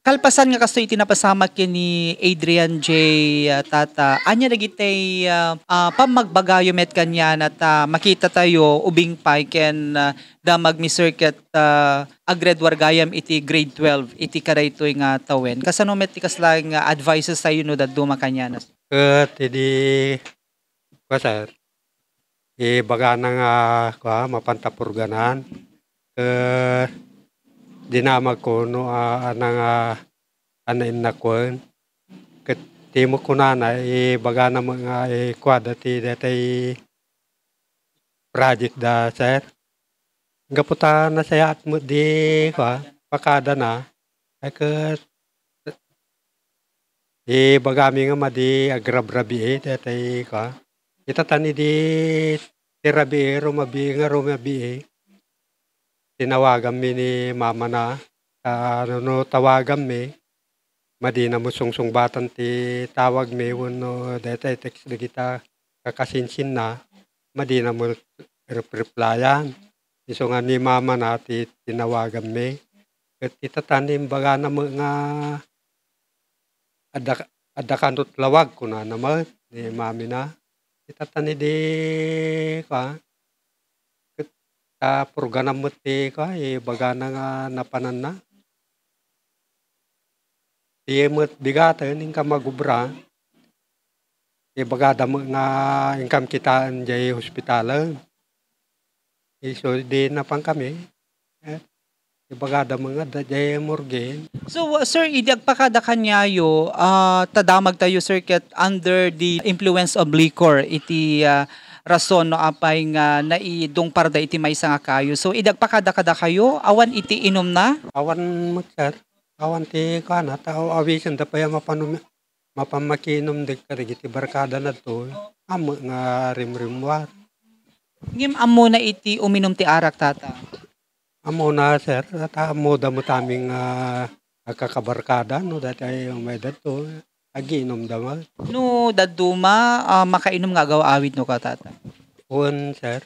Kalpasan nga kasto iti napasama ni Adrian J. Tata. Anya dagitay pamagbagayo met kanyan at makita tayo ubing pay ken damag mi circuit agred wargayam iti grade 12 iti karaytoy nga tawen. Kasano met ti kaslang advices tayo no daduma kanyan. Ket idi kwa sir, baga na nga mapantapurganan. Dinamag ko no anang anain na kwan. Ket timo ko na baga na mga kwada ti datay project da sir. Gaputa na sayat mo di pakada na. Ay ket bagami nga madi agrabrabi datay itatani di tirabi rumabi tinawagan mi ni mama na no tawagan mi madi na musungsung batan ti tawag mi no datay text na kita kakasinsin na madi na mo replyan iso nga ni mama na ti tinawagan mi ket itatani baga na nga ada kantot lawag ko na naman ni mami na itatani di purganam mo ti baga na nga napanan na mo bigatan yung kamagubra baga da mo nga ingkam kitaan jay hospitalan so di napang kami bagada mga dajay morgen. So sir, idagpakada kanyayo tadamag tayo circuit under the influence of liquor iti rason no apay nga naidong parda iti maysa nga kayo. So idagpakada kada kayo awan iti inom na? Awan mo sir. Awan ti kana tao awisan da pa mapamakinom de karigiti barkada na to. Amo nga rimrimwar. Ngim amo na iti uminom ti arak tata. Amo na sir, amo da mo taming kakabarkada no dati yung may dato agiinom daw. No daduma makainom nga awit no ka tata. Un sir,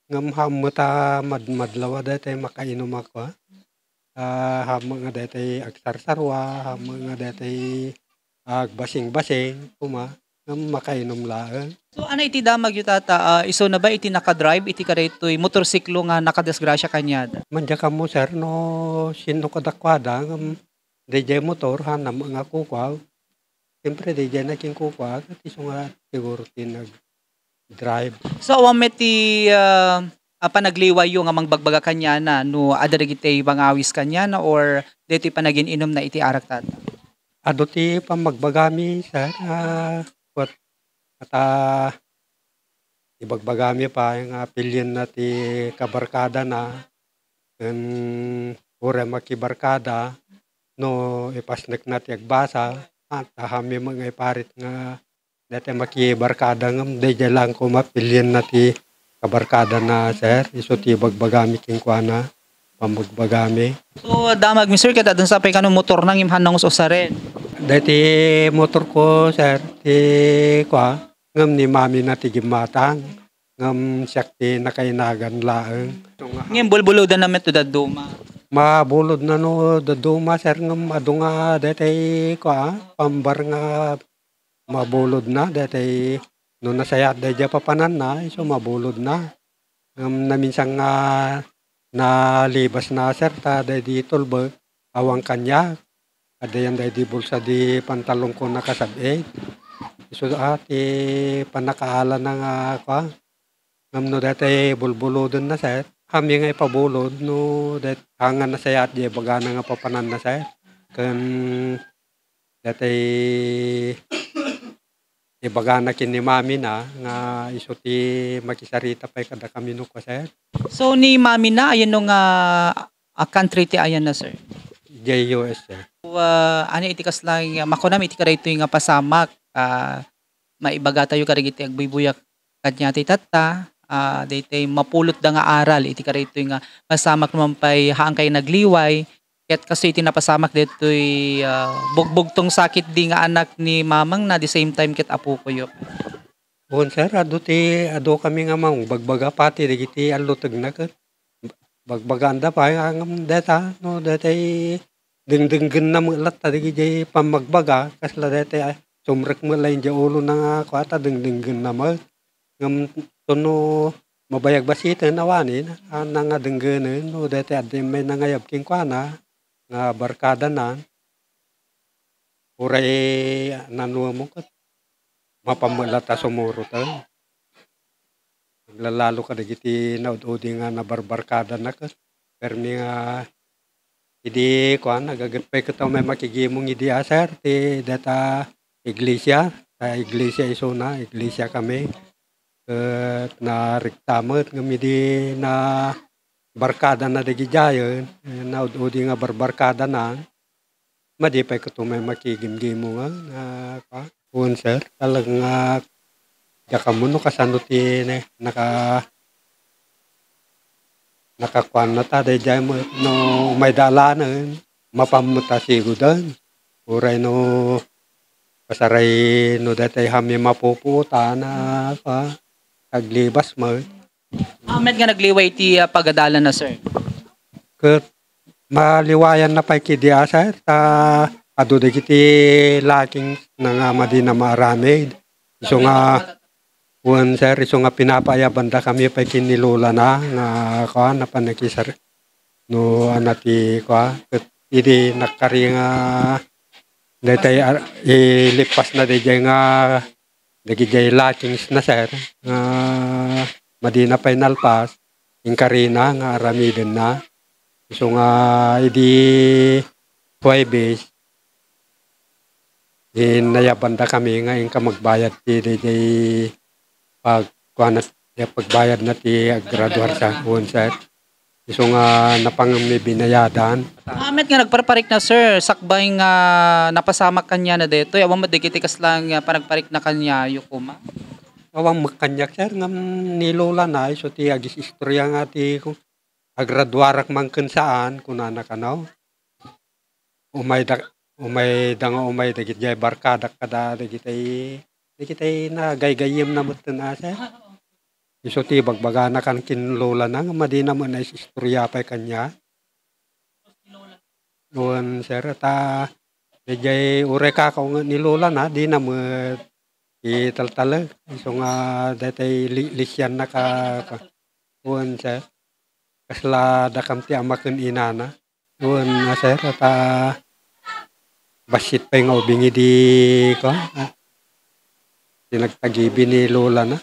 ngamham mo ta madlawa dati makainom ako. Ham nga dati agsarsarwa, ham nga dati agbasing-basing kuma makainom lang. So ano iti damag yu tata, iso na ba iti nakadrive iti karetoy motorsiklo nga nakadesgrasya kanyada? Manja ka mo sir no sino kadakwada DJ motor hanam nga kukwaw. Siyempre DJ na king kukwaw at iso nga siguro nag-drive. So awam ti panagliway yung nga mangbagbaga kanyana no adarigite bangawis kanyana or deti panagin inom na iti arak tata? Ado ti pamagbagami sir at ibagbagami pa yung pilyon na ti kabarkada na ure makibarkada no ipasnek na ti agbasa at hami mga iparit nga dati makibarkada ngam deja lang ko mapilyon na ti kabarkada na sir iso ti bagbagami kingkwana pamagbagami. So damag mi sir kada dun sa pay kanong motor nang imhan nang usaren. Dati motor ko sir ti ngam ni mami na ti gimatang ngam siyak ti nakainagan laeng. Ngem bulbulodan na met to daduma. Mabulod na no daduma sir ngam adu nga dati pambar nga mabulod na dati no nasayat dayja papanan na iso mabulod na. Ngam na minsan nga nalibas na sir ta dati tulbo awang kanya. Adayan dahil di bulsa di pantalong ko nakasabi. So ati panakaala na nga ngamno dati bulbulodon na sir. Kami nga ipabulod no dat hangan na sayat di bagana nga papanan na sir. Kan dati bagana kin ni mami na nga iso ti makisarita pa kada kami no ko sir. So ni mami na ayan no nga country ti ayan na sir. JUS sir. Ano iti kaslang makunam iti karayto nga pasamak maibaga tayo karigiti agbubuyak kanya ti tata daytay mapulot da nga aral iti karayto nga pasamak naman pay haang kay nagliway ket kasi iti napasamak ditoy bugbog tong sakit di nga anak ni mamang na the same time ket apo ko yo. Bon sir ado kami nga mang bagbaga pati dagiti aluteg na ket bagbaganda pa ang data no datay dingdinggen na mulat ta di pamagbaga kasla dete ay sumrek mo lain di ulo na kwata dingdinggen na mo ngam tuno mabayag basitin awanin na nga dinggenin no dete adi may nangayab king kwana nga barkada na uray nanuwa mo kat mapamulata sumuro ta lalalo ka digiti naud-udi nga nabarbarkada na kat permi nga idi kuan nagagapay ko may makigimong idi sir ti data iglesia sa iglesia isuna iglesia kami ket na rektamet ngamidi na barkada na dagijayon naud-udi nga barbarkada na madipay ko may makigimgimo nga kuan sir talagang jakamuno kasano ti nakakuan na ta dayjay mo no may dalanan mapamuta sigudan uray no pasaray no datay hami mapuputa na aglibas mo Ahmed nga nagliway ti pagadalan na sir. ket maliwayan na pay kidi sir ta adu dagiti laking nga madina maramid iso nga kuan sir iso nga pinapayaban da kami pay kinilula na nga kuan na panakisar no anati kuan ket idi nakari nga datay ilipas na dayjay nga dagijay lakings na sir nga madina pay nalpas ingkarina nga aramiden na iso nga idi Huwebes nayaban da kami nga ingka magbayad ti dayjay pagbayad na ti graduar sa kuan sir iso nga napangami binayadan Ahmed nga nagparparik na sir sakbay nga napasamak kanya na dito awan mo digiti kaslang panagparik na kanya yukuma. awang makanyak sir ngam nilola na iso ti agis istorya nga ti agraduarak mangken saan kunana kanaw umay da nga umay dagiti barkada kada dagiti na gaygayem na mutten sir iso ti bagbagana kan kinlola na nga madina mo na istorya pay kanya nuan sir ta dayjay uray kakaw nga nilola na di na mo italtalag iso nga datay lisyan na kuan sir kasla da kam ti amaken inana nuan nga sir ta basit pay nga ubingi di ko tinagtagibi ni lola na